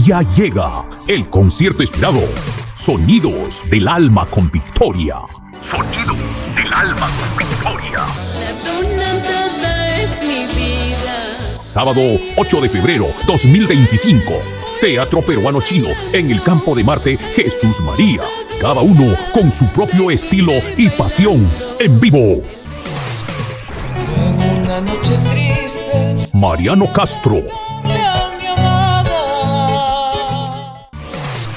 Ya llega el concierto esperado. Sonidos del alma con Victoria. Sonidos del alma con Victoria. La dona toda es mi vida. Sábado 8 de febrero 2025. Teatro Peruano Chino en el Campo de Marte Jesús María. Cada uno con su propio estilo y pasión en vivo. En una noche triste, Mariano Castro, mi amada.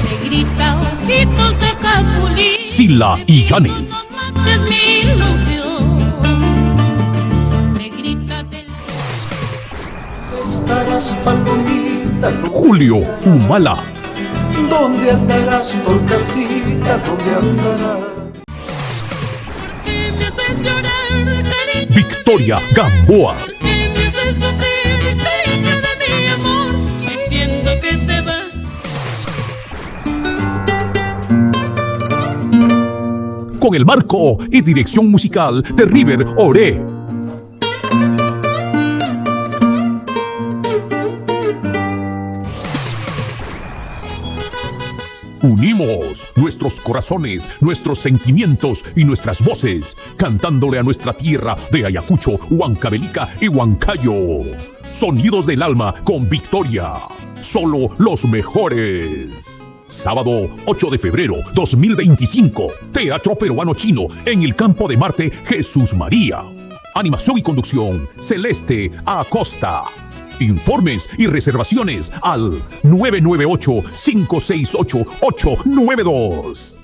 Negrita, ojitos de capulín. Sila y Yanes, Es mi ilusión. Negrita del... Estarás palomita, Julio Humala, ¿dónde andarás, torcasita? ¿Dónde andarás? Que me haces llorar, cariño. Victoria Gamboa, Que me haces sufrir, cariño de mi amor. Diciendo que te vas. con el marco y dirección musical de River Oré. Unimos nuestros corazones, nuestros sentimientos y nuestras voces, cantándole a nuestra tierra de Ayacucho, Huancavelica y Huancayo. Sonidos del alma con Victoria. Solo los mejores. Sábado 8 de febrero 2025. Teatro Peruano Chino en el Campo de Marte Jesús María. Animación y conducción Celeste Acosta. Informes y reservaciones al 998-568-892.